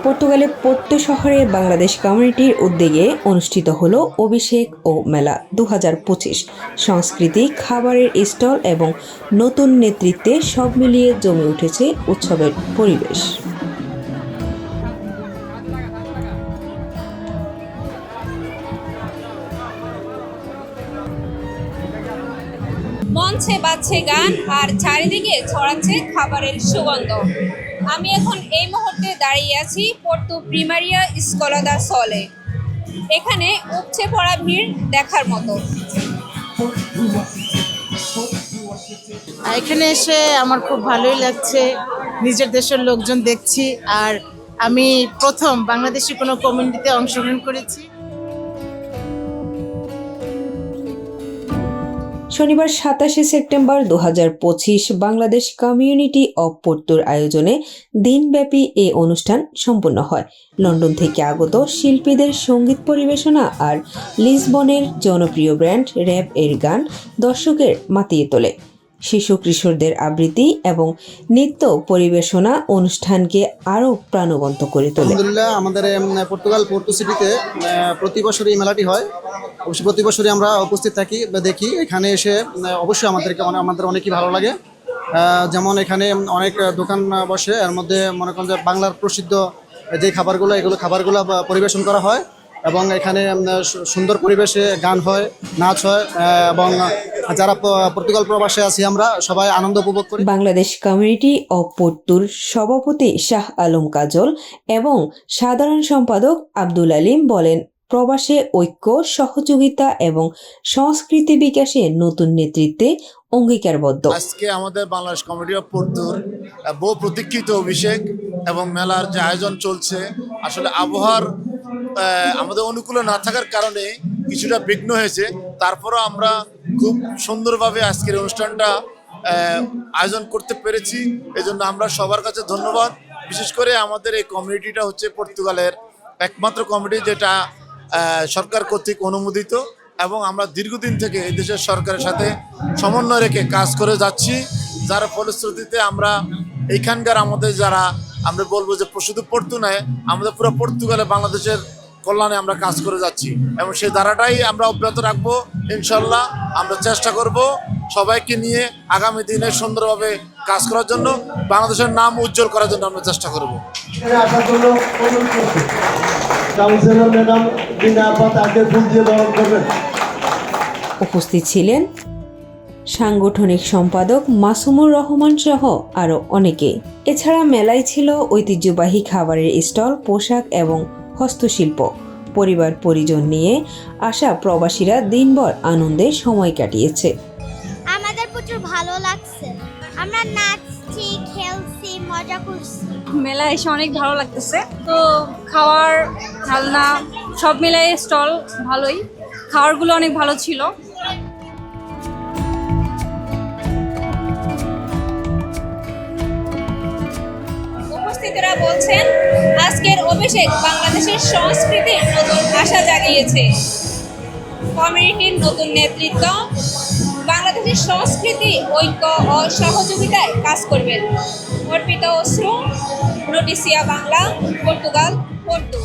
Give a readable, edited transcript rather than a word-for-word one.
পর্তুগালের পোর্তো শহরে বাংলাদেশ কমিউনিটির উদ্যোগে অনুষ্ঠিত হলো অভিষেক ও মেলা 2025। সংস্কৃতি, খাবারের স্টল এবং নতুন নেতৃত্বে সব মিলিয়ে জমে উঠেছে উৎসবের পরিবেশ। মঞ্চে বাজছে গান আর চারিদিকে ছড়াচ্ছে খাবারের সুগন্ধ। আমি এখন এই মুহূর্তে দাঁড়িয়ে আছি পোর্তো প্রিমারিয়া স্কোলা দা সলে। এখানে উপচে পড়া ভিড় দেখার মতো। এখানে এসে আমার খুব ভালোই লাগছে, নিজের দেশের লোকজন দেখছি, আর আমি প্রথম বাংলাদেশি কোনো কমিউনিটিতে অংশগ্রহণ করেছি। শনিবার 27 সেপ্টেম্বর 2025 বাংলাদেশ কমিউনিটি অব পোর্তোর আয়োজনে দিনব্যাপী এই অনুষ্ঠান সম্পন্ন হয়। লন্ডন থেকে আগত শিল্পীদের সঙ্গীত পরিবেশনা আর লিসবনের জনপ্রিয় ব্যান্ড র্যাপ এর গান দর্শকের মাতিয়ে তোলে। শিশু কিশোরদের আবৃত্তি এবং নৃত্য পরিবেশনা অনুষ্ঠানকে আরও প্রাণবন্ত করে তোলে। আলহামদুলিল্লাহ, আমাদের পর্তুগাল পোর্তো সিটিতে প্রতি বছরই এই মেলাটি হয়। অবশ্যই প্রতি বছরই আমরা উপস্থিত থাকি বা দেখি। এখানে এসে অবশ্যই আমাদের অনেকই ভালো লাগে। যেমন এখানে অনেক দোকান বসে, এর মধ্যে মনে করেন যে বাংলার প্রসিদ্ধ যে খাবারগুলো পরিবেশন করা হয় এবং এখানে সুন্দর পরিবেশে গান হয়, নাচ হয় এবং যারা পর্তুগাল প্রবাসে আছি আমরা সবাই আনন্দ উপভোগ করি। বাংলাদেশ কমিউনিটি অব পোর্তোর সভাপতি শাহ আলম কাজল এবং সাধারণ সম্পাদক আব্দুল আলিম বলেন, প্রবাসে ঐক্য, সহযোগিতা এবং সংস্কৃতি বিকাশে নতুন নেতৃত্বে অঙ্গীকারবদ্ধ। আজকে আমাদের বাংলাদেশ কমিউনিটি অব পোর্তোর বহু প্রতীক্ষিত অভিষেক এবং মেলার যে আয়োজন চলছে, আসলে আবহাওয়ার আমাদের অনুকূলে না থাকার কারণে কিছুটা বিঘ্ন হয়েছে। তারপরও আমরা খুব সুন্দরভাবে আজকের অনুষ্ঠানটা আয়োজন করতে পেরেছি। এজন্য আমরা সবার কাছে ধন্যবাদ। বিশেষ করে আমাদের এই কমিউনিটিটা হচ্ছে পর্তুগালের একমাত্র কমিউনিটি যেটা সরকার কর্তৃক অনুমোদিত, এবং আমরা দীর্ঘদিন থেকে এই দেশের সরকারের সাথে সমন্বয় রেখে কাজ করে যাচ্ছি, যার ফলশ্রুতিতে আমরা এইখানকার আমাদের যারা আমরা বলবো যে শুধু পোর্তো নয়, আমাদের পুরো পর্তুগালে বাংলাদেশের কল্যাণে আমরা কাজ করে যাচ্ছি এবং সেই ধারাটাই আমরা অব্যাহত রাখবো। ইনশাল্লাহ আমরা চেষ্টা করব সবাইকে নিয়ে আগামী দিনে সুন্দরভাবে কাজ করার জন্য, বাংলাদেশের নাম উজ্জ্বল করার জন্য আমরা চেষ্টা করব। উপস্থিত ছিলেন সাংগঠনিক সম্পাদক মাসুমুর রহমান সহ আরও অনেকে। এছাড়া মেলায় ছিল ঐতিহ্যবাহী খাবারের স্টল, পোশাক এবং হস্তশিল্প। পরিবার পরিজন নিয়ে আসা প্রবাসীরা দিনভর আনন্দে সময় কাটিয়েছে। আমাদের প্রচুর ভালো লাগছে, আমরা নাচছি, খেলছি, মজা করছি। মেলা এসে অনেক ভালো লাগতেছে। তো খাওয়ার, খেলনা সব মিলাই স্টল ভালোই, খাবারগুলো অনেক ভালো ছিল। উপস্থিতরা বলছেন, আজকের অভিষেক বাংলাদেশের সংস্কৃতির নতুন আশা জাগিয়েছে। কমিউনিটির নতুন নেতৃত্ব বাংলাদেশের সংস্কৃতি, ঐক্য ও সহযোগিতায় কাজ করবেন। অর্পিত অশ্রু, নোটিসিয়া বাংলা, পর্তুগাল, পোর্তো।